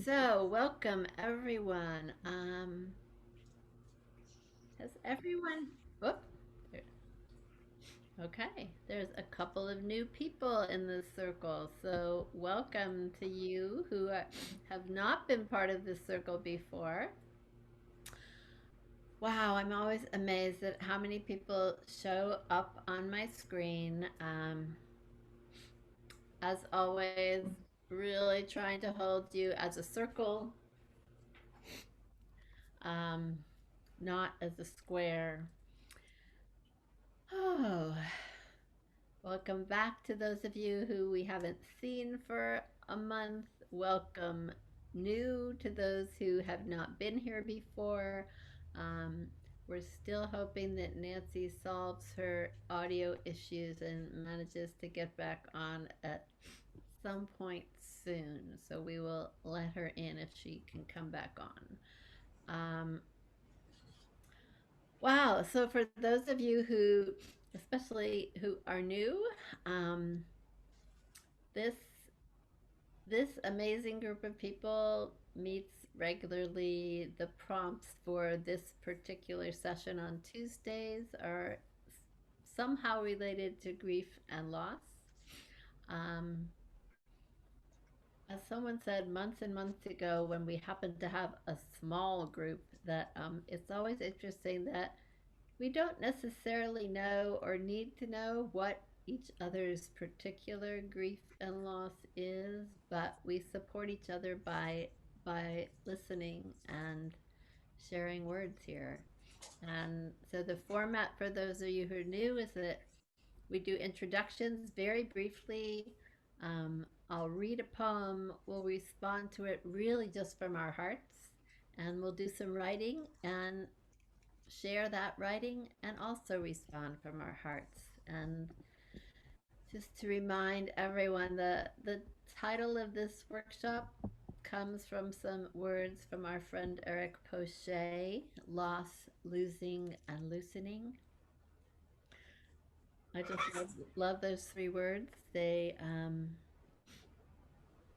So, welcome everyone. Has everyone? Whoop. there- Okay, there's a couple of new people in this circle. So, welcome to you who have not been part of this circle before. Wow, I'm always amazed at how many people show up on my screen. As always, really trying to hold you as a circle, um, not as a square. Oh, welcome back to those of you who we haven't seen for a month. Welcome new to those who have not been here before. Um, we're still hoping that Nancy solves her audio issues and manages to get back on at some point soon. So we will let her in if she can come back on. Wow. So for those of you who, especially who are new, um, this this amazing group of people meets regularly. The prompts for this particular session on Tuesdays are somehow related to grief and loss. Um, as someone said months and months ago, when we happened to have a small group, that it's always interesting that we don't necessarily know or need to know what each other's particular grief and loss is, but we support each other by listening and sharing words here. And so the format for those of you who are new is that we do introductions very briefly. I'll read a poem, we'll respond to it really just from our hearts, and we'll do some writing and share that writing and also respond from our hearts. And just to remind everyone, the title of this workshop comes from some words from our friend Eric Pochet: loss, losing, and loosening. I just love those three words.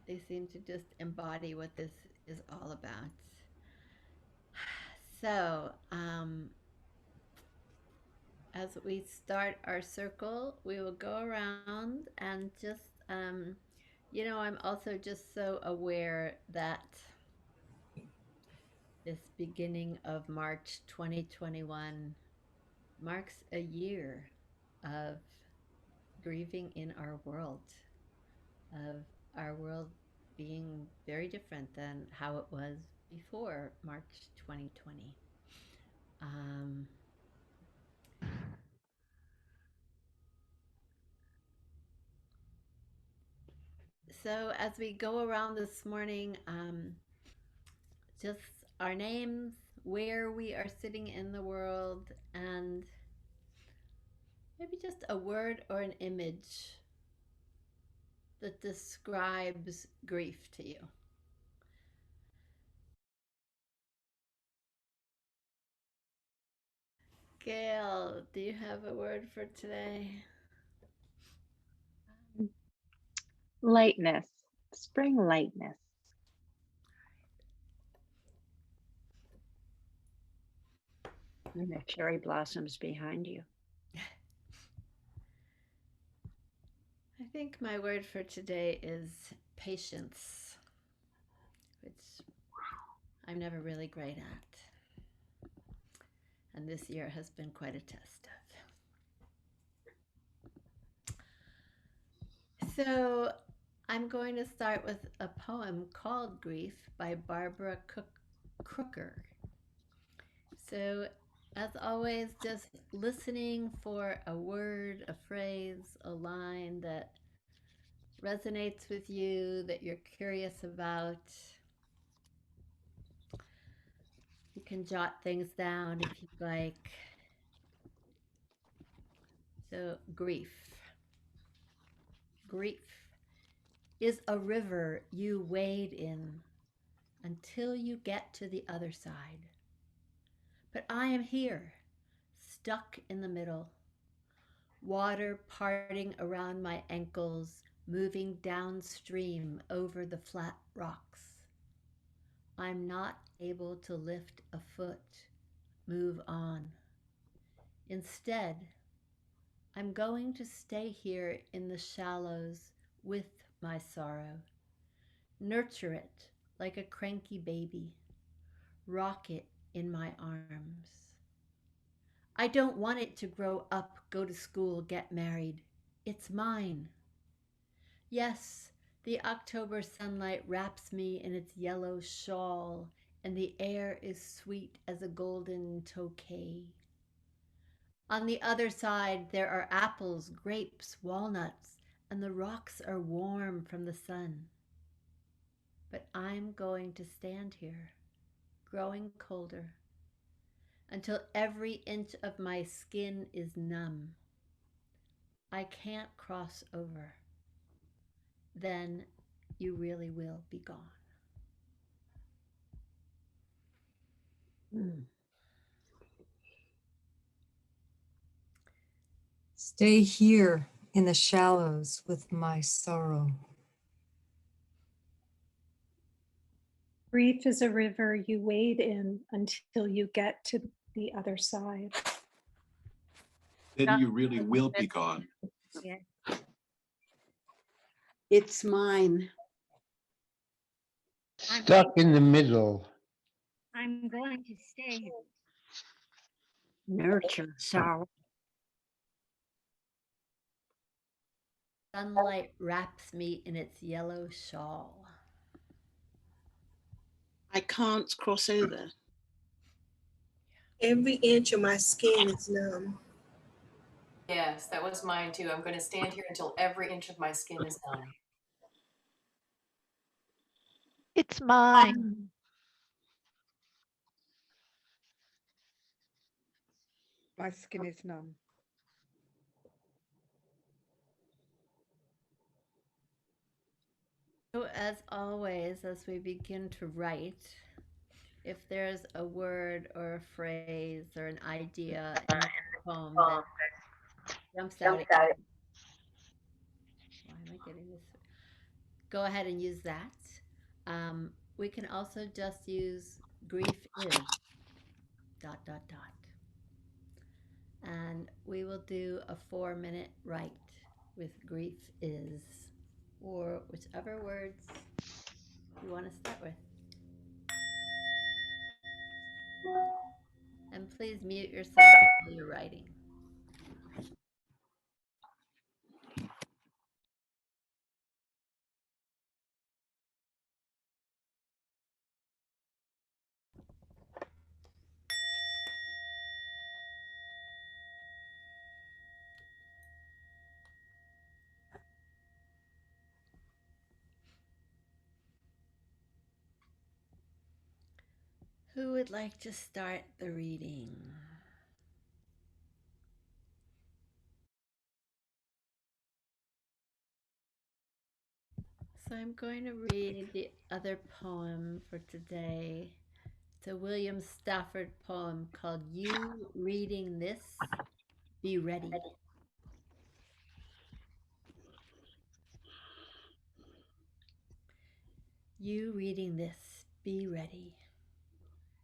They seem to just embody what this is all about. So, as we start our circle, we will go around and just, I'm also just so aware that this beginning of March 2021 marks a year of grieving in our world, of our world being very different than how it was before March 2020. Um, so, as we go around this morning, just our names, where we are sitting in the world, and maybe just a word or an image that describes grief to you. Gail, do you have a word for today? Lightness, spring lightness. And the cherry blossoms behind you. I think my word for today is patience, which I'm never really great at. And this year has been quite a test of. So I'm going to start with a poem called Grief by Barbara Crooker. So, as always, just listening for a word, a phrase, a line that resonates with you, that you're curious about. You can jot things down if you'd like. So, grief. Grief is a river you wade in until you get to the other side. But I am here, stuck in the middle, water parting around my ankles, moving downstream over the flat rocks. I'm not able to lift a foot, move on. Instead, I'm going to stay here in the shallows with my sorrow, nurture it like a cranky baby, rock it in my arms. I don't want it to grow up, go to school, get married. It's mine. Yes, the October sunlight wraps me in its yellow shawl, and the air is sweet as a golden tokay. On the other side, there are apples, grapes, walnuts, and the rocks are warm from the sun. But I'm going to stand here, growing colder, until every inch of my skin is numb. I can't cross over. Then you really will be gone. Mm. Stay here in the shallows with my sorrow. Grief is a river you wade in until you get to the other side. Then you really will be gone. Yeah. It's mine. Stuck in the middle. I'm going to stay. Nurture sorrow. Sunlight wraps me in its yellow shawl. I can't cross over. Every inch of my skin is numb. Yes, that was mine too. I'm going to stand here until every inch of my skin is numb. It's mine. My skin is numb. So, as always, as we begin to write, if there's a word or a phrase or an idea in the poem that jumps out at you, why am I getting this? Go ahead and use that. We can also just use grief is ... And we will do a 4-minute write with grief is, or whichever words you want to start with. And please mute yourself while you're writing. Who would like to start the reading? So I'm going to read the other poem for today. It's a William Stafford poem called You Reading This, Be Ready. You reading this, be ready.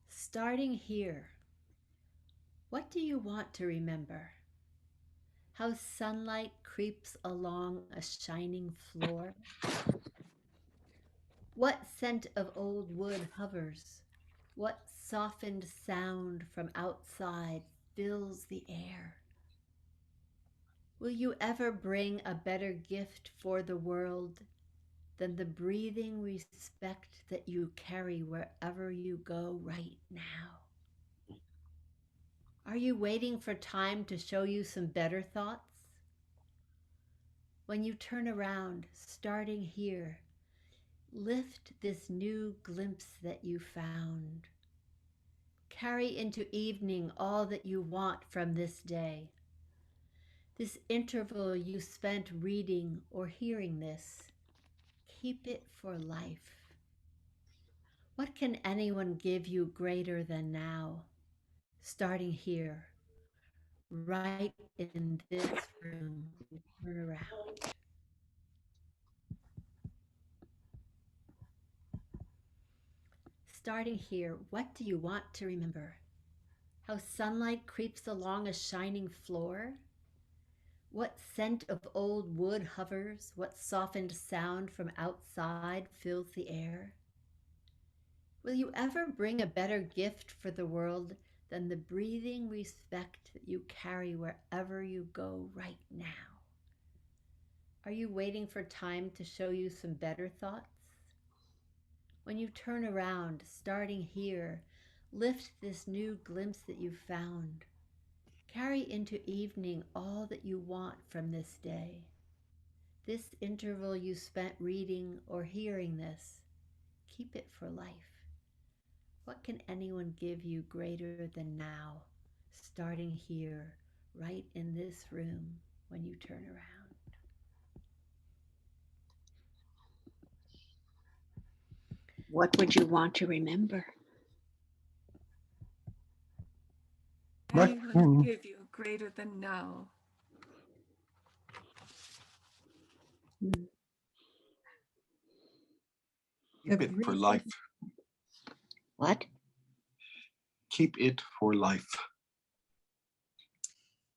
Starting here, what do you want to remember? How sunlight creeps along a shining floor? What scent of old wood hovers? What softened sound from outside fills the air? Will you ever bring a better gift for the world than the breathing respect that you carry wherever you go right now? Are you waiting for time to show you some better thoughts? When you turn around, starting here, lift this new glimpse that you found. Carry into evening all that you want from this day. This interval you spent reading or hearing this, keep it for life. What can anyone give you greater than now? Starting here, right in this room, turn around. starting here, what do you want to remember? How sunlight creeps along a shining floor? What scent of old wood hovers? What softened sound from outside fills the air? Will you ever bring a better gift for the world than the breathing respect that you carry wherever you go right now? Are you waiting for time to show you some better thoughts? When you turn around, starting here, lift this new glimpse that you found. Carry into evening all that you want from this day. This interval you spent reading or hearing this, keep it for life. What can anyone give you greater than now, starting here, right in this room when you turn around? What would you want to remember? What Anyone can- give you greater than now? The Keep it for breathing- life. What? Keep it for life.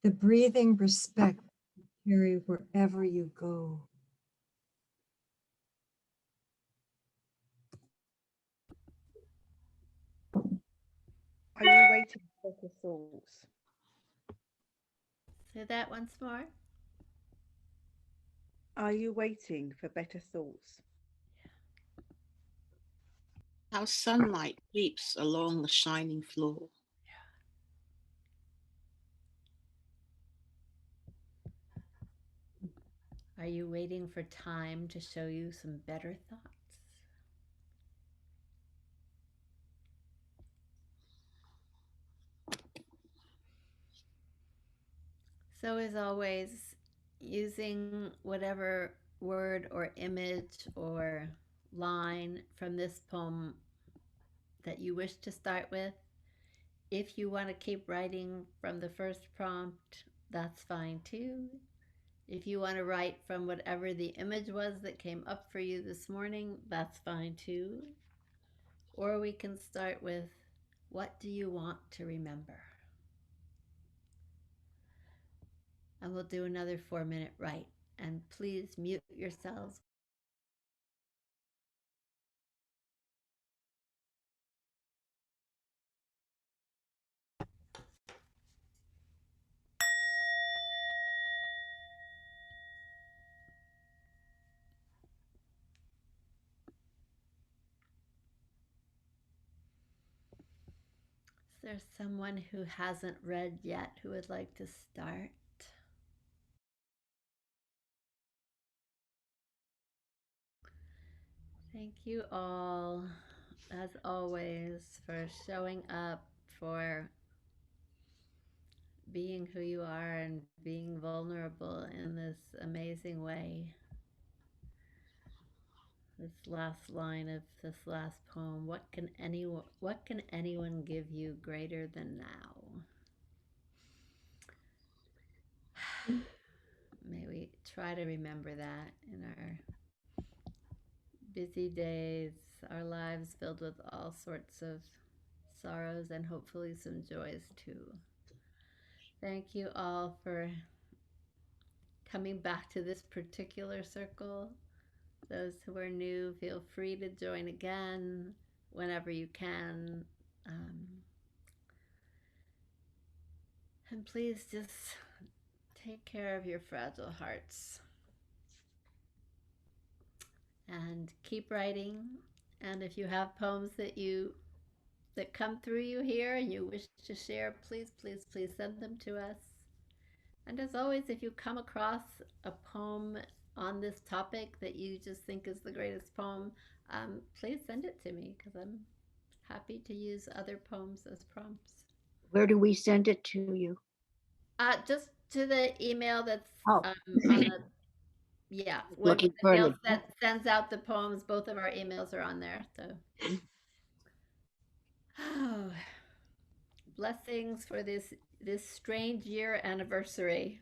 The breathing respect you carry wherever you go. Are you waiting for better thoughts? Say that once more. Are you waiting for better thoughts? How sunlight creeps along the shining floor. Are you waiting for time to show you some better thoughts? So as always, using whatever word or image or line from this poem that you wish to start with. If you want to keep writing from the first prompt, that's fine too. If you want to write from whatever the image was that came up for you this morning, that's fine too. Or we can start with, what do you want to remember? And we'll do another 4-minute write. And please mute yourselves. Is there someone who hasn't read yet who would like to start? Thank you all, as always, for showing up, for being who you are and being vulnerable in this amazing way. This last line of this last poem, what can anyone give you greater than now? May we try to remember that in our busy days, our lives filled with all sorts of sorrows and hopefully some joys too. Thank you all for coming back to this particular circle. Those who are new, feel free to join again whenever you can. And please just take care of your fragile hearts. And keep writing. And if you have poems that come through you here and you wish to share, please, please, please send them to us. And as always, if you come across a poem on this topic that you just think is the greatest poem, please send it to me, because I'm happy to use other poems as prompts. Where do we send it to you? Just to the email that's Oh. on the, yeah, Looking for an that sends out the poems. Both of our emails are on there. So, oh, blessings for this strange year anniversary,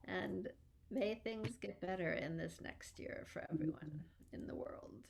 and may things get better in this next year for everyone in the world.